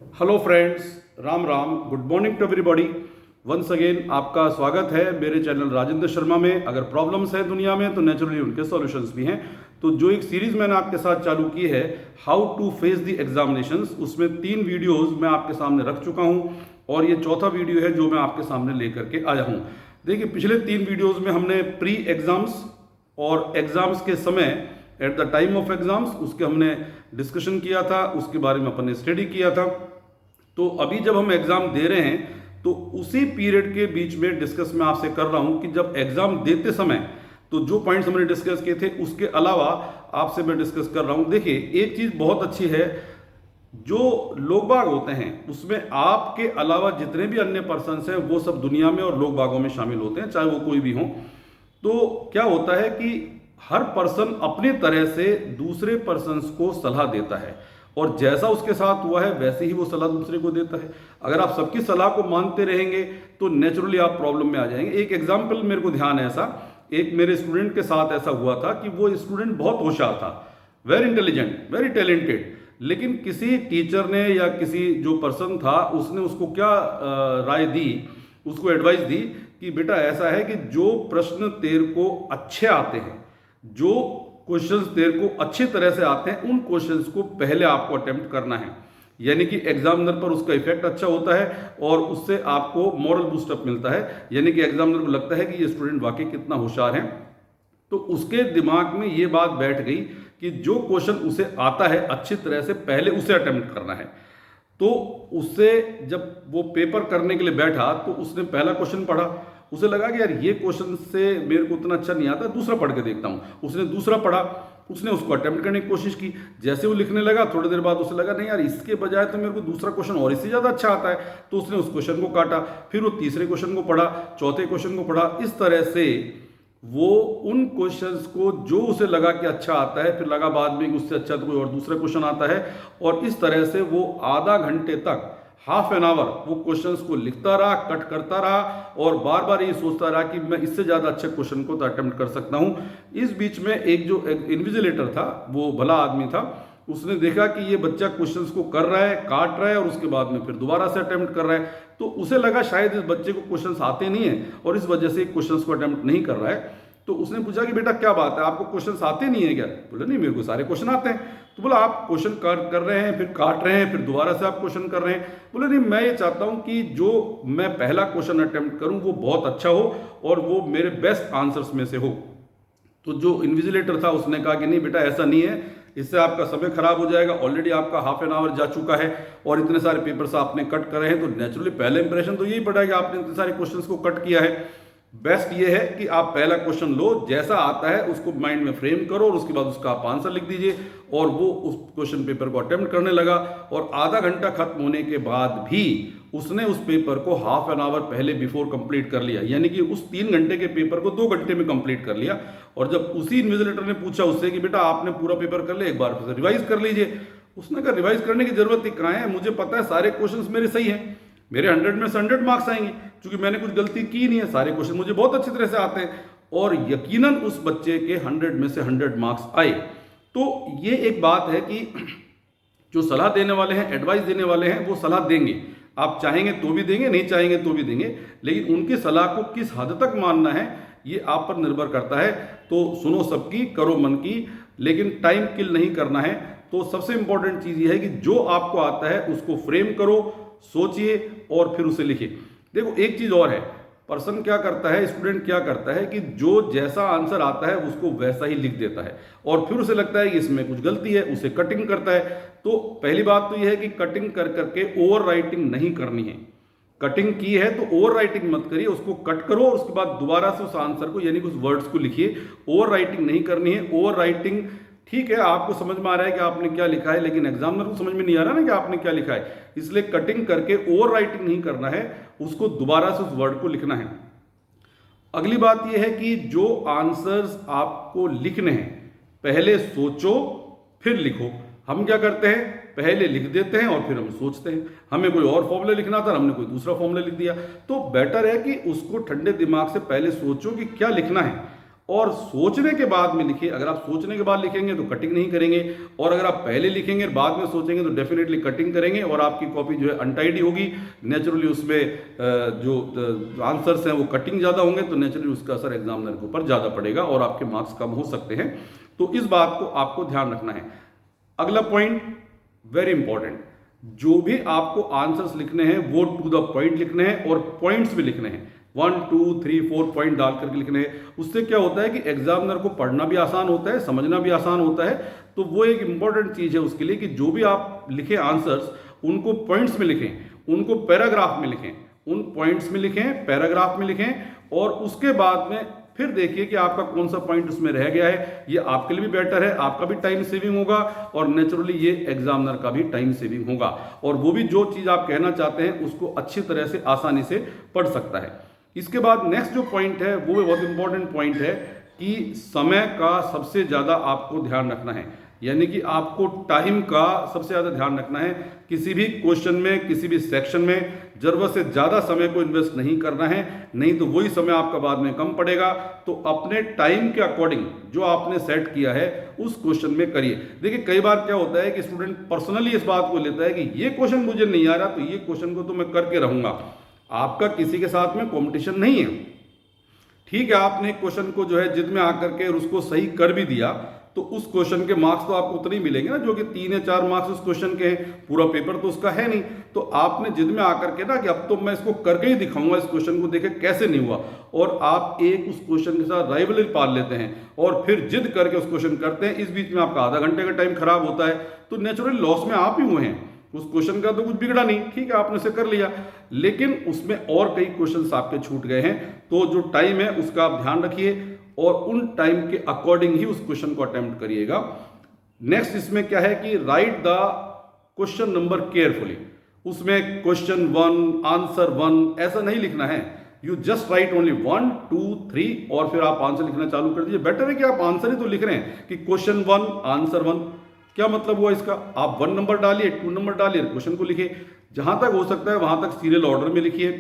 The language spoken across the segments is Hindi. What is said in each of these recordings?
Hello friends, Ram Ram, good morning to everybody. Once again आपका स्वागत है मेरे चैनल राजेंद्र शर्मा में। अगर प्रॉब्लम्स हैं दुनिया में तो नेचुरली उनके सॉल्यूशंस भी हैं। तो जो एक सीरीज मैंने आपके साथ चालू की है, how to face the examinations, उसमें 3 वीडियोस मैं आपके सामने रख चुका हूं और ये चौथा वीडियो है जो मैं आपके सामने लेकर के आया हूं। देखिए, पिछले 3 वीडियोस में हमने प्री एग्जाम्स और एग्जाम्स के समय, at the time of exams, उसके हमने डिस्कशन किया था, उसके बारे में अपन ने स्टडी किया था। तो अभी जब हम एग्जाम दे रहे हैं तो उसी पीरियड के बीच में डिस्कस मैं आपसे कर रहा हूं कि जब एग्जाम देते समय तो जो पॉइंट्स हमने डिस्कस किए थे उसके अलावा आपसे मैं डिस्कस कर रहा हूं। देखिए, एक चीज बहुत अच्छी है, जो लोग बाग होते हैं उसमें आपके अलावा जितने भी अन्य पर्सन्स हैं वो सब दुनिया में और लोग बागों में शामिल होते हैं, चाहे वो कोई भी हो। तो क्या होता है कि हर पर्सन अपनी तरह से दूसरे पर्सन्स को सलाह देता है और जैसा उसके साथ हुआ है वैसे ही वो सलाह दूसरे को देता है। अगर आप सबकी सलाह को मानते रहेंगे तो नेचुरली आप प्रॉब्लम में आ जाएंगे। एक एग्जाम्पल मेरे को ध्यान है ऐसा, एक मेरे स्टूडेंट के साथ ऐसा हुआ था कि वो स्टूडेंट बहुत होशियार था, वेरी इंटेलिजेंट, वेरी टैलेंटेड, लेकिन किसी टीचर ने या किसी जो पर्सन था उसने उसको क्या राय दी, उसको एडवाइस दी कि बेटा ऐसा है कि जो प्रश्न तेरे को अच्छे आते हैं, जो क्वेश्चंस तेरे को अच्छी तरह से आते हैं, उन क्वेश्चंस को पहले आपको अटेम्प्ट करना है। यानी कि एग्जामिनर पर उसका इफेक्ट अच्छा होता है और उससे आपको मॉरल बूस्टअप मिलता है। यानी कि एग्जामिनर को लगता है कि ये स्टूडेंट वाकई कितना होशियार है, तो उसके दिमाग में ये बात बैठ गई कि जो क्वेश्चन उसे आता है अच्छी तरह से पहले उसे अटेम्प्ट करना है। तो उससे जब वो पेपर करने के लिए बैठा तो उसने पहला क्वेश्चन पढ़ा, उसे लगा कि यार ये क्वेश्चन से मेरे को उतना अच्छा नहीं आता, दूसरा पढ़ के देखता हूँ। उसने दूसरा पढ़ा, उसने उसको अटेम्प्ट करने की कोशिश की। जैसे वो लिखने लगा थोड़ी देर बाद उसे लगा नहीं यार, इसके बजाय तो मेरे को दूसरा क्वेश्चन और इससे ज़्यादा अच्छा आता है, तो उसने उस क्वेश्चन को काटा। फिर वो तीसरे क्वेश्चन को पढ़ा, चौथे क्वेश्चन को पढ़ा। इस तरह से वो उन क्वेश्चंस को जो उसे लगा कि अच्छा आता है, फिर लगा बाद में कि उससे अच्छा तो कोई और दूसरा क्वेश्चन आता है, और इस तरह से वो आधा घंटे तक, हाफ एन आवर, वो क्वेश्चंस को लिखता रहा, कट करता रहा और बार बार ये सोचता रहा कि मैं इससे ज़्यादा अच्छे क्वेश्चन को तो अटेम्प्ट कर सकता हूँ। इस बीच में एक जो इन्विजिलेटर था, वो भला आदमी था, उसने देखा कि ये बच्चा क्वेश्चंस को कर रहा है, काट रहा है और उसके बाद में फिर दोबारा से अटेम्प्ट कर रहा है। तो उसे लगा शायद इस बच्चे को क्वेश्चंस आते नहीं है और इस वजह से क्वेश्चंस को अटेम्प्ट नहीं कर रहा है। तो उसने पूछा कि बेटा क्या बात है, आपको क्वेश्चंस आते नहीं है क्या? बोला नहीं, मेरे को सारे क्वेश्चन आते हैं। तो बोला आप क्वेश्चन कर रहे हैं, फिर काट रहे हैं, फिर दोबारा से आप क्वेश्चन कर रहे हैं। बोले नहीं, मैं ये चाहता हूं कि जो मैं पहला क्वेश्चन अटेम्प्ट करूं वो बहुत अच्छा हो और वो मेरे बेस्ट आंसर्स में से हो। तो जो इन्विजिलेटर था उसने कहा कि नहीं बेटा, ऐसा नहीं है, इससे आपका समय खराब हो जाएगा। ऑलरेडी आपका हाफ एन आवर जा चुका है और इतने सारे पेपर्स आपने कट करे हैं, तो नेचुरली पहले इंप्रेशन तो यही पड़ा कि आपने इतने सारे क्वेश्चंस को कट किया है। बेस्ट ये है कि आप पहला क्वेश्चन लो, जैसा आता है उसको माइंड में फ्रेम करो और उसके बाद उसका आप आंसर लिख दीजिए। और वो उस क्वेश्चन पेपर को अटेम्प्ट करने लगा और आधा घंटा खत्म होने के बाद भी उसने उस पेपर को हाफ एन आवर पहले बिफोर कंप्लीट कर लिया। यानी कि उस 3 घंटे के पेपर को 2 घंटे में कंप्लीट कर लिया। और जब उसी इन्विजिलेटर ने पूछा उससे कि बेटा आपने पूरा पेपर कर लिया, एक बार फिर रिवाइज कर लीजिए, उसने कहा रिवाइज करने की जरूरत ही कहाँ है, मुझे पता है सारे क्वेश्चंस मेरे सही हैं, मेरे 100 में से 100 मार्क्स आएंगे, क्योंकि मैंने कुछ गलती की नहीं है, सारे क्वेश्चन मुझे बहुत अच्छी तरह से आते हैं। और यकीनन उस बच्चे के 100 में से 100 मार्क्स आए। तो ये एक बात है कि जो सलाह देने वाले हैं, एडवाइस देने वाले हैं, वो सलाह देंगे, आप चाहेंगे तो भी देंगे, नहीं चाहेंगे तो भी देंगे, लेकिन उनकी सलाह को किस हद तक मानना है ये आप पर निर्भर करता है। तो सुनो सबकी, करो मन की, लेकिन टाइम किल नहीं करना है। तो सबसे इंपॉर्टेंट चीज ये है कि जो आपको आता है उसको फ्रेम करो, सोचिए और फिर उसे लिखिए। देखो, एक चीज और है, पर्सन क्या करता है, स्टूडेंट क्या करता है कि जो जैसा आंसर आता है उसको वैसा ही लिख देता है और फिर उसे लगता है कि इसमें कुछ गलती है, उसे कटिंग करता है। तो पहली बात तो यह है कि कटिंग कर करके ओवर राइटिंग नहीं करनी है। कटिंग की है तो ओवर राइटिंग मत करिए, उसको कट करो और उसके बाद दोबारा से उस आंसर को, यानी कि उस वर्ड्स को लिखिए। ओवर राइटिंग नहीं करनी है। ओवर राइटिंग ठीक है, आपको समझ में आ रहा है कि आपने क्या लिखा है, लेकिन एग्जामिनर को समझ में नहीं आ रहा ना कि आपने क्या लिखा है, इसलिए कटिंग करके ओवर राइटिंग नहीं करना है, उसको दोबारा से उस वर्ड को लिखना है। अगली बात यह है कि जो आंसर्स आपको लिखने हैं पहले सोचो फिर लिखो। हम क्या करते हैं, पहले लिख देते हैं और फिर हम सोचते हैं। हमें कोई और फॉर्मूला लिखना था, हमने कोई दूसरा फॉर्मूला लिख दिया। तो बेटर है कि उसको ठंडे दिमाग से पहले सोचो कि क्या लिखना है और सोचने के बाद में लिखिए। अगर आप सोचने के बाद लिखेंगे तो कटिंग नहीं करेंगे, और अगर आप पहले लिखेंगे बाद में सोचेंगे तो डेफिनेटली कटिंग करेंगे और आपकी कॉपी जो है अनटाइडी होगी। नेचुरली उसमें जो आंसर्स हैं वो कटिंग ज़्यादा होंगे, तो नेचुरली उसका असर एग्जामिनर के ऊपर ज़्यादा पड़ेगा और आपके मार्क्स कम हो सकते हैं। तो इस बात को आपको ध्यान रखना है। अगला पॉइंट वेरी इंपॉर्टेंट, जो भी आपको आंसर्स लिखने हैं वो टू द पॉइंट लिखने हैं और पॉइंट्स भी लिखने हैं। 1 2 3 4 पॉइंट डाल करके लिखने हैं। उससे क्या होता है कि एग्जामिनर को पढ़ना भी आसान होता है, समझना भी आसान होता है। तो वो एक इंपॉर्टेंट चीज़ है उसके लिए कि जो भी आप लिखें आंसर्स, उनको पॉइंट्स में लिखें, उनको पैराग्राफ में लिखें, उन पॉइंट्स में लिखें, पैराग्राफ में लिखें, और उसके बाद में फिर देखिए कि आपका कौन सा पॉइंट उसमें रह गया है। ये आपके लिए भी बेटर है, आपका भी टाइम सेविंग होगा और नेचुरली ये एग्जामिनर का भी टाइम सेविंग होगा, और वो भी जो चीज़ आप कहना चाहते हैं उसको अच्छी तरह से आसानी से पढ़ सकता है। इसके बाद नेक्स्ट जो पॉइंट है वो भी बहुत इंपॉर्टेंट पॉइंट है कि समय का सबसे ज़्यादा आपको ध्यान रखना है, यानी कि आपको टाइम का सबसे ज़्यादा ध्यान रखना है। किसी भी क्वेश्चन में, किसी भी सेक्शन में ज़रूरत से ज़्यादा समय को इन्वेस्ट नहीं करना है, नहीं तो वही समय आपका बाद में कम पड़ेगा। तो अपने टाइम के अकॉर्डिंग जो आपने सेट किया है उस क्वेश्चन में करिए। देखिए कई बार क्या होता है कि स्टूडेंट पर्सनली इस बात को लेता है कि ये क्वेश्चन मुझे नहीं आ रहा तो ये क्वेश्चन को तो मैं करके रहूँगा। आपका किसी के साथ में कॉम्पिटिशन नहीं है। ठीक है, आपने क्वेश्चन को जो है जिद में आकर के उसको सही कर भी दिया तो उस क्वेश्चन के मार्क्स तो आपको उतने ही मिलेंगे ना जो कि 3 या 4 मार्क्स उस क्वेश्चन के हैं, पूरा पेपर तो उसका है नहीं। तो आपने जिद में आकर के ना कि अब तो मैं इसको करके ही दिखाऊंगा, इस क्वेश्चन को देखे कैसे नहीं हुआ, और आप एक उस क्वेश्चन के साथ राइवलरी पाल लेते हैं और फिर जिद करके उस क्वेश्चन करते हैं। इस बीच में आपका आधा घंटे का टाइम खराब होता है, तो नेचुरली लॉस में आप ही हुए हैं। उस क्वेश्चन का तो कुछ बिगड़ा नहीं, ठीक है आपने उसे कर लिया, लेकिन उसमें और कई क्वेश्चंस आपके छूट गए हैं। तो जो टाइम है उसका आप ध्यान रखिए और उन टाइम के अकॉर्डिंग ही उस क्वेश्चन को अटेम्प्ट करिएगा। नेक्स्ट इसमें क्या है कि right the question number carefully. उसमें क्वेश्चन 1 आंसर 1 ऐसा नहीं लिखना है। यू जस्ट राइट ओनली 1 2 3 और फिर आप आंसर लिखना चालू कर दीजिए। बेटर है कि आप आंसर ही तो लिख रहे हैं कि क्वेश्चन 1 आंसर 1। क्या मतलब हुआ इसका? आप 1 नंबर डालिए, 2 नंबर डालिए, क्वेश्चन को लिखिए। जहां तक हो सकता है वहां तक सीरियल ऑर्डर में लिखिए।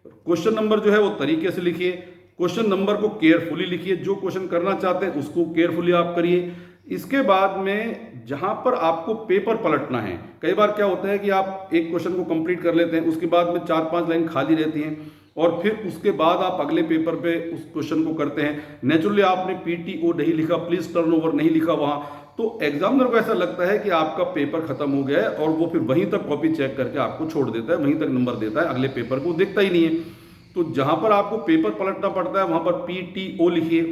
क्वेश्चन नंबर जो है वो तरीके से लिखिए। क्वेश्चन नंबर को केयरफुली लिखिए। जो क्वेश्चन करना चाहते हैं उसको केयरफुली आप करिए। इसके बाद में जहां पर आपको पेपर पलटना है, कई बार क्या होता है कि आप एक क्वेश्चन को कंप्लीट कर लेते हैं, उसके बाद में 4-5 लाइन खाली रहती हैं और फिर उसके बाद आप अगले पेपर पे उस क्वेश्चन को करते हैं। नेचुरली आपने PTO नहीं लिखा, प्लीज टर्न ओवर नहीं लिखा वहां, तो एग्जामिनर को ऐसा लगता है कि आपका पेपर खत्म हो गया है और वो फिर वहीं तक कॉपी चेक करके आपको छोड़ देता है, वहीं तक नंबर देता है, अगले पेपर को देखता ही नहीं है। तो जहां पर आपको पेपर पलटना पड़ता है वहां पर PTO लिखिए,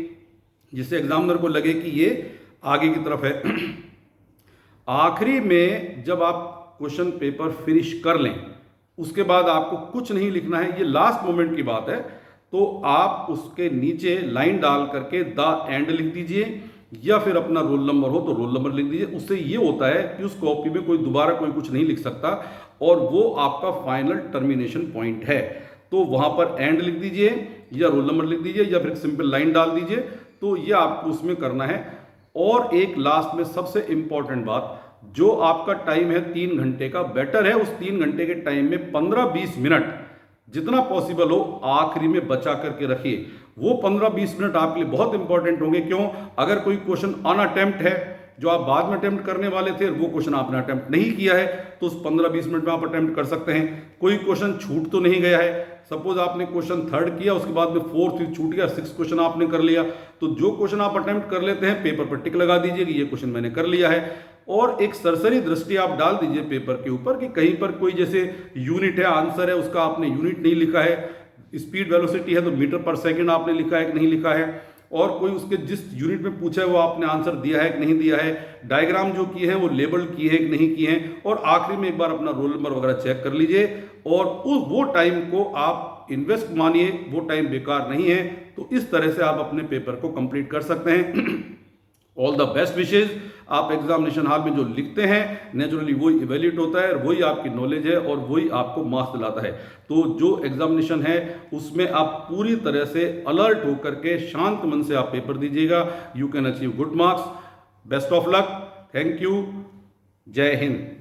जिससे एग्जामिनर को लगे कि ये आगे की तरफ है। आखिरी में जब आप क्वेश्चन पेपर फिनिश कर लें उसके बाद आपको कुछ नहीं लिखना है, ये लास्ट मोमेंट की बात है। तो आप उसके नीचे लाइन डाल करके द एंड लिख दीजिए, या फिर अपना रोल नंबर हो तो रोल नंबर लिख दीजिए। उससे ये होता है कि उस कॉपी में कोई दोबारा कोई कुछ नहीं लिख सकता और वो आपका फाइनल टर्मिनेशन पॉइंट है। तो वहां पर एंड लिख दीजिए या रोल नंबर लिख दीजिए या फिर सिंपल लाइन डाल दीजिए। तो ये आपको उसमें करना है। और एक लास्ट में सबसे इंपॉर्टेंट बात, जो आपका टाइम है 3 घंटे का, बेटर है उस 3 घंटे के टाइम में 15-20 मिनट जितना पॉसिबल हो आखिरी में बचा करके रखिए। वो 15-20 मिनट आपके लिए बहुत इंपॉर्टेंट होंगे। क्यों? अगर कोई क्वेश्चन अनअटेम्प्ट है जो आप बाद में अटेम्प्ट करने वाले थे, वो क्वेश्चन आपने अटेम्प्ट नहीं किया है, तो उस 15-20 मिनट में आप अटेम्प्ट कर सकते हैं। कोई क्वेश्चन छूट तो नहीं गया है, सपोज आपने क्वेश्चन 3rd किया, उसके बाद में 4th छूट गया, 6th क्वेश्चन आपने कर लिया, तो जो क्वेश्चन आप अटेम्प्ट कर लेते हैं पेपर पर टिक लगा दीजिए कि ये क्वेश्चन मैंने कर लिया है। और एक सरसरी दृष्टि आप डाल दीजिए पेपर के ऊपर कि कहीं पर कोई जैसे यूनिट है, आंसर है, उसका आपने यूनिट नहीं लिखा है, स्पीड वेलोसिटी है तो मीटर पर सेकंड आपने लिखा है कि नहीं लिखा है, और कोई उसके जिस यूनिट में पूछा है वो आपने आंसर दिया है कि नहीं दिया है, डायग्राम जो किए हैं वो लेबल किए हैं कि नहीं किए हैं, और आखिरी में एक बार अपना रोल नंबर वगैरह चेक कर लीजिए। और वो टाइम को आप इन्वेस्ट मानिए, वो टाइम बेकार नहीं है। तो इस तरह से आप अपने पेपर को कंप्लीट कर सकते हैं। All the best wishes. आप एग्जामिनेशन हॉल में जो लिखते हैं नेचुरली वही इवेल्यूएट होता है, वही आपकी नॉलेज है और वही आपको मार्क्स दिलाता है। तो जो एग्जामिनेशन है उसमें आप पूरी तरह से अलर्ट होकर के शांत मन से आप पेपर दीजिएगा। You can achieve good marks. Best of luck. Thank you. जय हिंद।